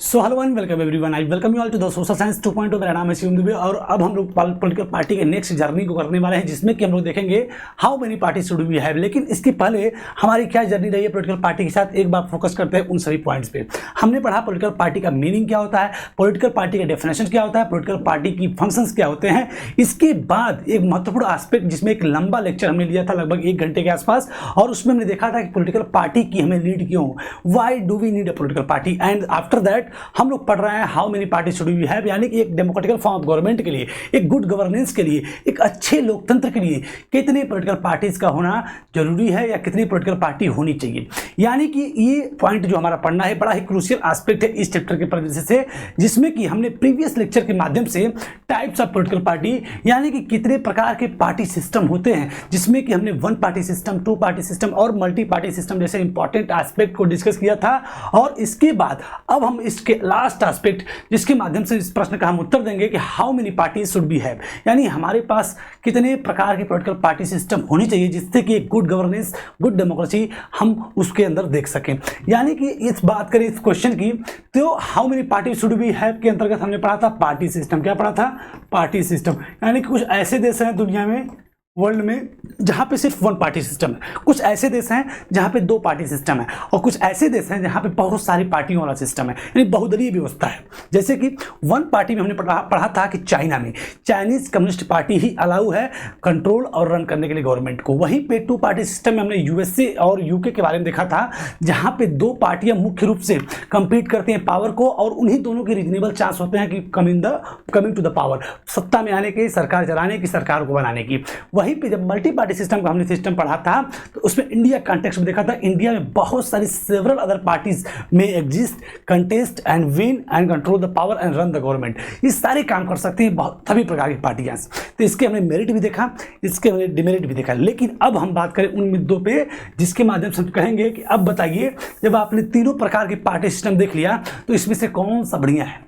So hello and welcome everyone, I welcome you all to the social science 2.0। मेरा नाम है शिवम दुबे और अब हम लोग पॉलिटिकल पार्टी के नेक्स्ट जर्नी को करने वाले हैं, जिसमें कि हम लोग देखेंगे how many party should we have. लेकिन इसके पहले हमारी क्या जर्नी रही है पॉलिटिकल पार्टी के साथ, एक बार फोकस करते हैं उन सभी पॉइंट्स पे। हमने पढ़ा पॉलिटिकल पार्टी का मीनिंग क्या होता है, पॉलिटिकल पार्टी का डेफिनेशन क्या होता है, पॉलिटिकल पार्टी की फंक्शंस क्या होते हैं। इसके बाद एक महत्वपूर्ण एस्पेक्ट जिसमें एक लंबा लेक्चर हमने लिया था लगभग 1 घंटे के आसपास, और उसमें हमने देखा था कि पॉलिटिकल पार्टी की हमें लीड क्यों, why do we need a political party. And after that हम लोग पढ़ रहे हैं how many party should we have, यानी कि एक डेमोक्रेटिकल फॉर्म ऑफ गवर्नमेंट के लिए, एक गुड गवर्नेंस के लिए, एक अच्छे लोकतंत्र के लिए कितने पॉलिटिकल पार्टीज का होना जरूरी है या कितनी पॉलिटिकल पार्टी होनी चाहिए। यानी कि ये पॉइंट जो हमारा पढ़ना है बड़ा ही क्रूशियल एस्पेक्ट है इस चैप्टर के परिदृश्य से, जिसमें कि हमने प्रीवियस लेक्चर के माध्यम से टाइप्स ऑफ पॉलिटिकल पार्टी यानी कि कितने प्रकार के पार्टी सिस्टम होते हैं, जिसमें कि हमने 1 पार्टी सिस्टम, 2 पार्टी सिस्टम और मल्टी पार्टी सिस्टम जैसे इंपॉर्टेंट एस्पेक्ट को डिस्कस किया था। और इसके बाद अब हम इसके लास्ट एस्पेक्ट जिसके माध्यम से इस प्रश्न का हम उत्तर देंगे कि how many parties should be have, यानी हमारे पास कितने प्रकार के पॉलिटिकल पार्टी सिस्टम होनी चाहिए जिससे कि एक गुड गवर्नेंस, गुड डेमोक्रेसी हम उसके अंदर देख सकें। यानी कि इस बात करें इस क्वेश्चन की, तो how many party should be have के अंतर्गत हमने पढ़ा था पार्टी सिस्टम। क्या पढ़ा था? Party system. यानी कि कुछ ऐसे देश हैं दुनिया में, वर्ल्ड में, जहाँ पे सिर्फ 1 पार्टी सिस्टम है, कुछ ऐसे देश हैं जहाँ पे 2 पार्टी सिस्टम है, और कुछ ऐसे देश हैं जहाँ पे बहुत सारी पार्टियों वाला सिस्टम है, यानी बहुदलीय व्यवस्था है। जैसे कि 1 पार्टी में हमने पढ़ा था कि चाइना में चाइनीज कम्युनिस्ट पार्टी ही अलाउ है कंट्रोल और रन करने के लिए गवर्नमेंट को। वहीं पे 2 पार्टी सिस्टम में हमने यूएसए और यूके के बारे में देखा था, जहाँ पे 2 पार्टियां मुख्य रूप से कंपीट करती हैं पावर को, और उन्हीं दोनों के रीजनेबल चांस होते हैं कि कमिंग टू द पावर, सत्ता में आने की, सरकार चलाने की, सरकार को बनाने की। वहीं पे जब मल्टी पार्टी सिस्टम का हमने सिस्टम पढ़ा था तो उसमें इंडिया कॉन्टेक्स्ट में देखा था, इंडिया में बहुत सारी सेवरल अदर पार्टीज में exist, contest and win and control the power and run the government. ये सारे काम कर सकती हैं बहुत सभी प्रकार की पार्टियां। तो इसके हमने मेरिट भी देखा, इसके हमने डिमेरिट भी देखा। लेकिन अब हम बात करें उन मुद्दों पे जिसके माध्यम से हम कहेंगे कि अब बताइए, जब आपने तीनों प्रकार के पार्टी सिस्टम देख लिया तो इसमें से कौन सा बढ़िया है।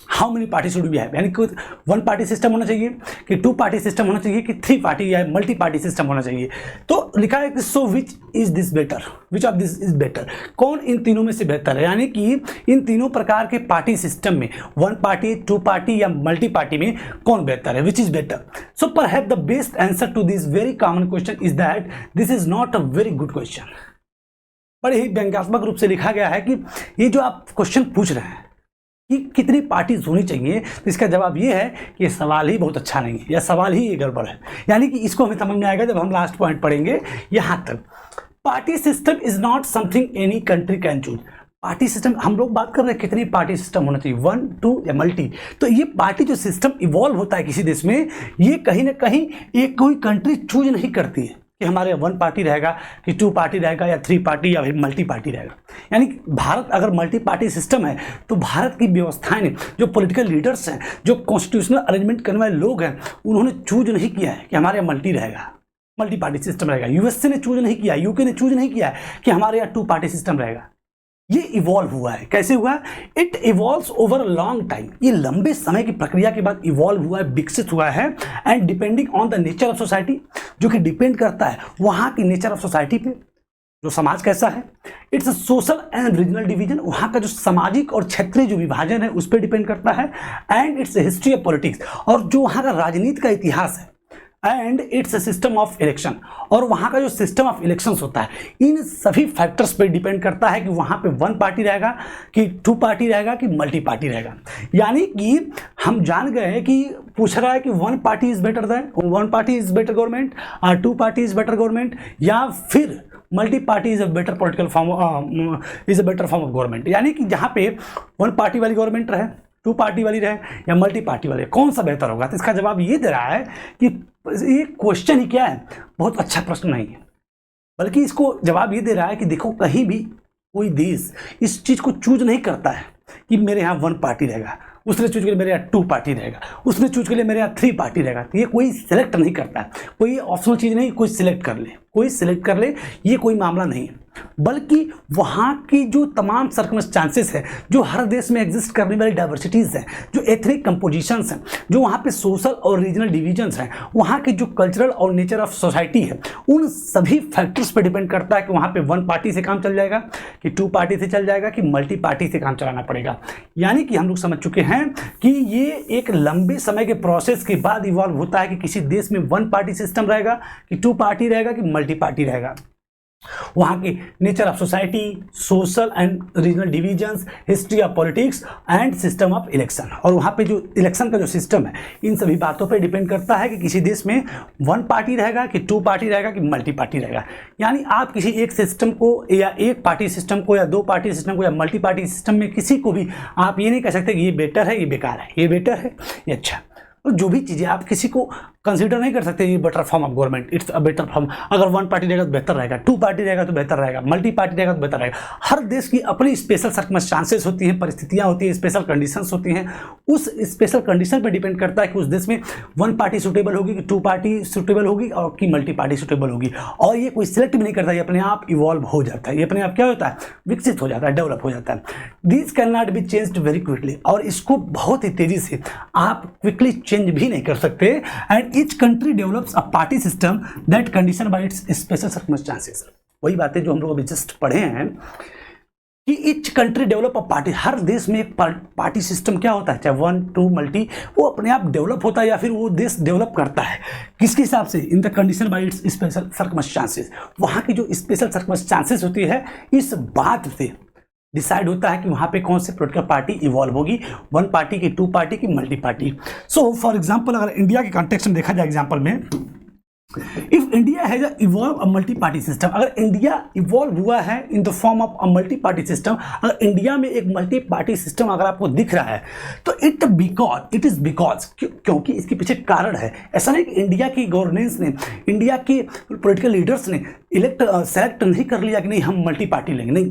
How many party should be have, यानी कि 1 पार्टी सिस्टम होना चाहिए कि 2 पार्टी सिस्टम होना चाहिए कि 3 पार्टी या मल्टी पार्टी सिस्टम होना चाहिए। तो लिखा है कि so which is this better, which of this is better, कौन इन तीनों में से बेहतर है। यानी कि इन तीनों प्रकार के पार्टी सिस्टम में 1 पार्टी, 2 पार्टी या मल्टी पार्टी में कौन बेहतर है, which is better. So perhaps the best answer to this very common question is that this is not a very good question. बड़े ही व्यंग्यात्मक रूप से लिखा गया है कि ये जो आप क्वेश्चन पूछ रहे हैं कि कितनी पार्टीज होनी चाहिए, तो इसका जवाब ये है कि ये सवाल ही बहुत अच्छा नहीं है, या सवाल ही ये गड़बड़ है। यानी कि इसको हमें समझ में आएगा जब हम लास्ट पॉइंट पढ़ेंगे। यहाँ तक party system is not something any country can choose. Party system हम लोग बात कर रहे हैं कितनी पार्टी सिस्टम होना चाहिए, 1, 2 या मल्टी। तो ये पार्टी जो सिस्टम इवॉल्व होता है किसी देश में, ये कहीं ना कहीं एक कोई कंट्री चूज नहीं करती है कि हमारे 1 पार्टी रहेगा कि 2 पार्टी रहेगा या 3 पार्टी या फिर मल्टी पार्टी रहेगा। यानी भारत अगर मल्टी पार्टी सिस्टम है तो भारत की व्यवस्थाएं, जो पॉलिटिकल लीडर्स हैं, जो कॉन्स्टिट्यूशनल अरेंजमेंट करने वाले लोग हैं, उन्होंने चूज नहीं किया है कि हमारे मल्टी रहेगा, मल्टी पार्टी सिस्टम रहेगा। यूएसए ने चूज नहीं किया, यूके ने चूज नहीं किया कि हमारे यहाँ 2 पार्टी सिस्टम रहेगा। ये इवॉल्व हुआ है। कैसे हुआ? It evolves over long time. ये लंबे समय की प्रक्रिया के बाद इवॉल्व हुआ है, विकसित हुआ है। And depending on the nature of society, जो कि डिपेंड करता है वहाँ की नेचर ऑफ सोसाइटी पे, जो समाज कैसा है। It's a social and regional division, वहाँ का जो सामाजिक और क्षेत्रीय जो विभाजन है उस पर डिपेंड करता है। And it's history of politics, और जो वहाँ का राजनीति का इतिहास है। And it's system of election, और वहाँ का जो सिस्टम ऑफ इलेक्शंस होता है, इन सभी फैक्टर्स पे डिपेंड करता है कि वहाँ पे 1 पार्टी रहेगा कि 2 पार्टी रहेगा कि मल्टी पार्टी रहेगा। यानी कि हम जान गए कि पूछ रहा है कि 1 party is better than 1 party is better government, और 2 पार्टी इज बेटर गवर्नमेंट, या फिर multi party is a better political form, is a better form of government. यानी कि जहाँ पे 1 पार्टी वाली गवर्नमेंट रहे, 2 पार्टी वाली रहे या मल्टी पार्टी वाले, कौन सा बेहतर होगा। तो इसका जवाब ये दे रहा है कि ये क्वेश्चन ही क्या है, बहुत अच्छा प्रश्न नहीं है, बल्कि इसको जवाब ये दे रहा है कि देखो कहीं भी कोई देश इस चीज़ को चूज नहीं करता है कि मेरे यहाँ 1 पार्टी रहेगा, उसने चूज के लिए मेरे यहाँ 2 पार्टी रहेगा, उसने चूज के लिए मेरे यहाँ 3 पार्टी रहेगा। तो ये कोई सिलेक्ट नहीं करता है, कोई ऑप्शनल चीज़ नहीं कोई सिलेक्ट कर ले, कोई सिलेक्ट कर ले, ये कोई मामला नहीं है। बल्कि वहाँ की जो तमाम सर्कमस्टांसेस है, जो हर देश में एग्जिस्ट करने वाली डाइवर्सिटीज़ हैं, जो एथनिक कंपोजिशंस हैं, जो वहाँ पे सोशल और रीजनल डिवीजन्स हैं, वहाँ की जो कल्चरल और नेचर ऑफ सोसाइटी है, उन सभी फैक्टर्स पर डिपेंड करता है कि वहाँ पे वन पार्टी से काम चल जाएगा, कि टू पार्टी से चल जाएगा, कि मल्टी पार्टी से काम चलाना पड़ेगा। यानी कि हम लोग समझ चुके हैं कि ये एक लंबे समय के प्रोसेस के बाद इवॉल्व होता है कि किसी देश में वन पार्टी सिस्टम रहेगा, कि टू पार्टी रहेगा, कि मल्टी पार्टी रहेगा। वहाँ की nature of society, social and regional divisions, history of politics and system of election, और वहाँ पे जो इलेक्शन का जो सिस्टम है, इन सभी बातों पे डिपेंड करता है कि किसी देश में वन पार्टी रहेगा, कि टू पार्टी रहेगा, कि मल्टी पार्टी रहेगा। यानी आप किसी एक सिस्टम को या एक पार्टी सिस्टम को या दो पार्टी सिस्टम को या मल्टी पार्टी सिस्टम में किसी को भी आप ये नहीं कह सकते कि ये बेटर है, ये बेकार है, ये बेटर है, ये अच्छा। और जो भी चीज़ें आप किसी को कंसीडर नहीं कर सकते ये better form of government, it's a better form. अगर वन पार्टी रहेगा तो बेहतर रहेगा, टू पार्टी रहेगा तो बेहतर रहेगा, मल्टी पार्टी रहेगा तो बेहतर रहेगा। हर देश की अपनी स्पेशल सर्कमस्टांसेस होती हैं, परिस्थितियां होती हैं, स्पेशल कंडीशंस होती हैं। उस स्पेशल कंडीशन पर डिपेंड करता है कि उस देश में वन पार्टी सूटेबल होगी, कि टू पार्टी सूटेबल होगी, और कि मल्टी पार्टी सूटेबल होगी। और ये कोई सिलेक्ट भी नहीं करता, ये अपने आप इवॉल्व हो जाता है, ये अपने आप क्या होता है, विकसित हो जाता है, डेवलप हो जाता है। This can not be changed very quickly, और इसको बहुत ही तेजी से आप क्विकली चेंज भी नहीं कर सकते। And each country develops a party system that condition bye it's special circumstances. वही बातें जो हम लोग अभी जस्ट पढ़े हैं कि each country develop a party, हर देश में एक पार्टी सिस्टम क्या होता है, चाहे वन टू मल्टी, वो अपने आप डेवलप होता है या फिर वो देश डेवलप करता है। किसके हिसाब से, in the condition bye it's special circumstances. वहाँ की जो स्पेशल सर्कमस्टांसेस होती है, इस बात से डिसाइड होता है कि वहाँ पे कौन से पॉलिटिकल पार्टी इवॉल्व होगी, वन पार्टी की, टू पार्टी की, multi party. So for example अगर इंडिया के कॉन्टेक्स्ट में देखा जाए एग्जांपल में, if India has evolve a multi party system, अगर इंडिया इवॉल्व हुआ है in the form of a multi party system, अगर इंडिया में एक मल्टी पार्टी सिस्टम अगर आपको दिख रहा है, तो इट इज बिकॉज क्योंकि इसके पीछे कारण है। ऐसा नहीं कि इंडिया की गवर्नेंस ने, इंडिया के पॉलिटिकल लीडर्स ने सेलेक्ट नहीं कर लिया कि नहीं हम मल्टी पार्टी लेंगे, नहीं।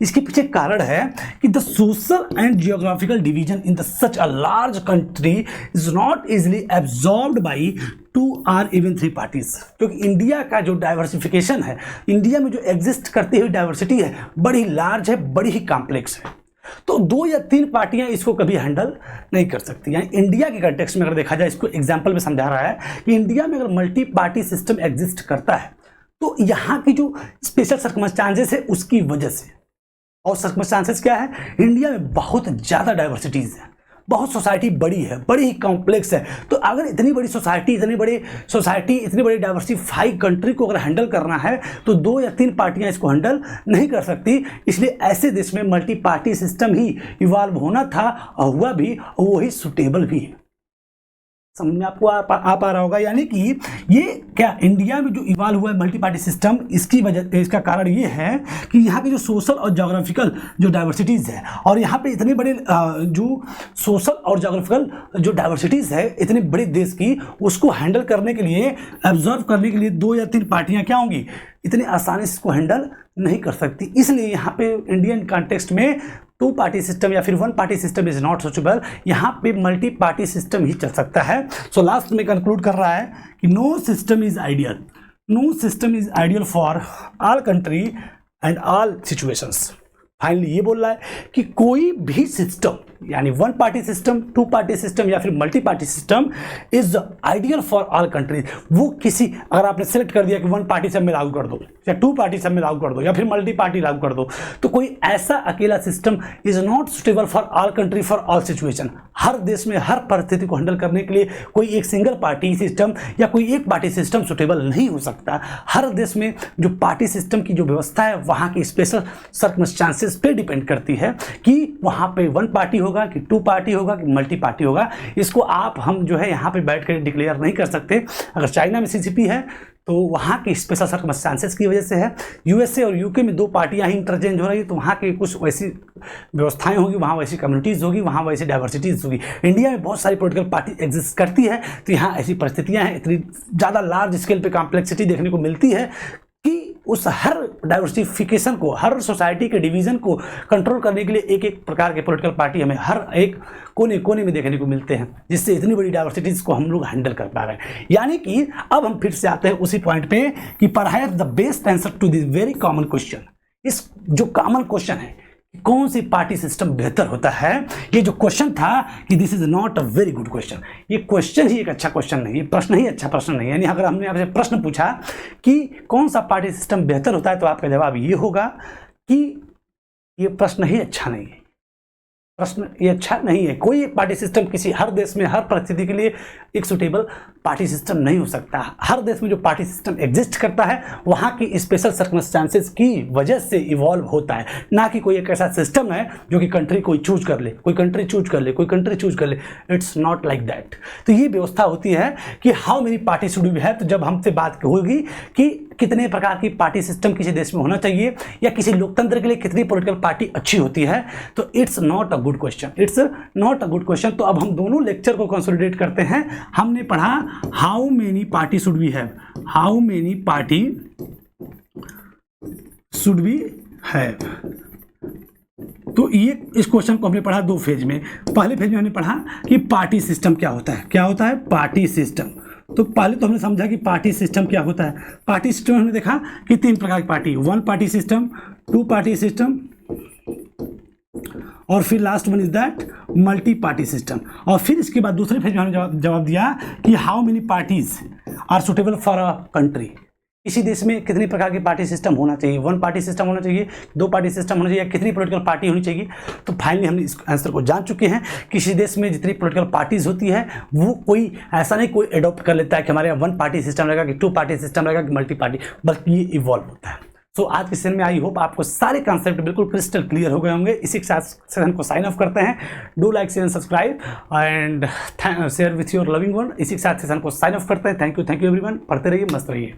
इसके पीछे कारण है कि the social and geographical division in the such a large country is not easily absorbed by 2 or even 3 parties. क्योंकि इंडिया का जो डाइवर्सिफिकेशन है, इंडिया में जो एग्जिस्ट करती हुई डाइवर्सिटी है, बड़ी लार्ज है, बड़ी ही कॉम्प्लेक्स है। तो 2 या 3 पार्टियां इसको कभी हैंडल नहीं कर सकती। यानी इंडिया के कंटेक्स्ट में अगर देखा जाए, इसको एग्जाम्पल में समझा रहा है कि इंडिया में अगर मल्टी पार्टी सिस्टम एग्जिस्ट करता है, तो यहाँ की जो स्पेशल सर्कमस्टांसेस है उसकी वजह से, और सर्कमस्टांसेस क्या है, इंडिया में बहुत ज़्यादा डाइवर्सिटीज़ है, बहुत सोसाइटी बड़ी है, बड़ी ही कॉम्प्लेक्स है। तो अगर इतनी बड़ी सोसाइटी, इतनी बड़ी डाइवर्सिफाई कंट्री को अगर हैंडल करना है, तो 2 या 3 पार्टियां इसको हैंडल नहीं कर सकती। इसलिए ऐसे देश में मल्टी पार्टी सिस्टम ही इवॉल्व होना था, और हुआ भी, और वही सुटेबल भी है। समझ में आपको आ पा रहा होगा। यानी कि ये क्या इंडिया में जो इवॉल्व हुआ है मल्टी पार्टी सिस्टम, इसकी वजह, इसका कारण ये है कि यहाँ की जो सोशल और जोग्राफिकल जो डाइवर्सिटीज़ है, और यहाँ पे इतने बड़े जो सोशल और जोग्राफिकल जो डाइवर्सिटीज़ है इतने बड़े देश की, उसको हैंडल करने के लिए, एब्जॉर्व करने के लिए 2 या 3 पार्टियाँ क्या होंगी, इतनी आसानी से इसको हैंडल नहीं कर सकती। इसलिए यहाँ पे इंडियन कॉन्टेक्स्ट में 2 पार्टी सिस्टम या फिर 1 party system is not suitable, यहाँ पे मल्टी पार्टी सिस्टम ही चल सकता है। सो लास्ट में कंक्लूड कर रहा है कि no system is ideal for all country and all situations. Finally ये बोल रहा है कि कोई भी सिस्टम, यानी 1 पार्टी सिस्टम, 2 पार्टी सिस्टम या फिर multi party system is ideal for all countries. वो किसी, अगर आपने सेलेक्ट कर दिया कि 1 पार्टी सब में लागू कर दो, या 2 पार्टी सब में लागू कर दो, या फिर मल्टी पार्टी लागू कर दो, तो कोई ऐसा अकेला system is not suitable for all country for all situation. हर देश में हर परिस्थिति को हैंडल करने के लिए कोई एक सिंगल पार्टी सिस्टम या कोई एक पार्टी सिस्टम सुटेबल नहीं हो सकता। हर देश में जो पार्टी सिस्टम की जो व्यवस्था है, वहाँ की स्पेशल सर्कमस्टांसेस पे डिपेंड करती है कि वहाँ पे 1 पार्टी होगा, कि 2 पार्टी होगा, कि मल्टी पार्टी होगा। इसको हम जो है यहाँ पे बैठ कर डिक्लेयर नहीं कर सकते। अगर चाइना में सीसीपी है तो वहाँ की स्पेशल सर्कमस्टांसेस की वजह से है। यूएसए और यूके में 2 पार्टियाँ ही इंटरचेंज हो रही है, तो वहाँ की कुछ वैसी व्यवस्थाएं होगी, वहाँ वैसी कम्युनिटीज़ होगी, वहाँ वैसी डाइवर्सिटीज़ होगी। इंडिया में बहुत सारी पॉलिटिकल पार्टी एग्जिस्ट करती है, तो यहाँ ऐसी परिस्थितियाँ हैं, इतनी ज़्यादा लार्ज स्केल पे कॉम्प्लेक्सिटी देखने को मिलती है कि उस हर डाइवर्सिफिकेशन को, हर सोसाइटी के डिवीज़न को कंट्रोल करने के लिए एक एक प्रकार के पॉलिटिकल पार्टी हमें हर एक कोने कोने में देखने को मिलते हैं, जिससे इतनी बड़ी डाइवर्सिटीज़ को हम लोग हैंडल कर पा रहे हैं। यानी कि अब हम फिर से आते हैं उसी पॉइंट पे कि perhaps the best answer to this very common question is जो कॉमन क्वेश्चन है कौन सी पार्टी सिस्टम बेहतर होता है, ये जो क्वेश्चन था कि this is not a very good question, ये क्वेश्चन ही एक अच्छा क्वेश्चन नहीं, ये प्रश्न ही अच्छा प्रश्न नहीं। यानी अगर हमने आपसे प्रश्न पूछा कि कौन सा पार्टी सिस्टम बेहतर होता है तो आपका जवाब ये होगा कि ये प्रश्न ही अच्छा नहीं है, प्रश्न ये अच्छा नहीं है। कोई एक पार्टी सिस्टम किसी हर देश में हर परिस्थिति के लिए एक सुटेबल पार्टी सिस्टम नहीं हो सकता। हर देश में जो पार्टी सिस्टम एग्जिस्ट करता है वहाँ की स्पेशल सर्कमस्टांसेस की वजह से इवॉल्व होता है, ना कि कोई एक ऐसा सिस्टम है जो कि कंट्री कोई चूज कर ले, कोई कंट्री चूज कर ले, कोई कंट्री चूज कर ले। It's not like that. तो ये व्यवस्था होती है कि how many party should be है। तो जब हमसे बात होगी कि कितने प्रकार की पार्टी सिस्टम किसी देश में होना चाहिए या किसी लोकतंत्र के लिए कितनी पॉलिटिकल पार्टी अच्छी होती है, तो it's not a good question, it's not a good question. तो अब हम दोनों लेक्चर को कंसोलिडेट करते हैं। हमने पढ़ा how many party should we have, how many party should we have. तो ये इस क्वेश्चन को हमने पढ़ा दो फेज में। पहले फेज में हमने पढ़ा कि पार्टी सिस्टम क्या होता है, क्या होता है पार्टी सिस्टम। तो पहले तो हमने समझा कि पार्टी सिस्टम क्या होता है। पार्टी सिस्टम हमने देखा कि तीन प्रकार की party, one party system, two party system और फिर last one is that multi party system. और फिर इसके बाद दूसरे फेज में हमने जवाब दिया कि how many parties are suitable for a country. इसी देश में कितनी प्रकार की पार्टी सिस्टम होना चाहिए, वन पार्टी सिस्टम होना चाहिए, दो पार्टी सिस्टम होना चाहिए, या कितनी पॉलिटिकल पार्टी होनी चाहिए। तो फाइनली हमने इस आंसर को जान चुके हैं। किसी देश में जितनी पॉलिटिकल पार्टीज होती है वो कोई ऐसा नहीं कोई एडॉप्ट कर लेता है कि हमारे यहाँ वन पार्टी सिस्टम रहेगा कि टू पार्टी सिस्टम रहेगा कि मल्टी पार्टी, बल्कि ये इवॉल्व होता है। सो आज के सेशन में आई होप आपको सारे कॉन्सेप्ट बिल्कुल क्रिस्टल क्लियर हो गए होंगे। इसी के साथ सेशन को साइन ऑफ करते हैं। Do like share and subscribe and share with your loving one. इसी के साथ सेशन को साइन ऑफ करते हैं। Thank you everyone. पढ़ते रहिए, मस्त रहिए।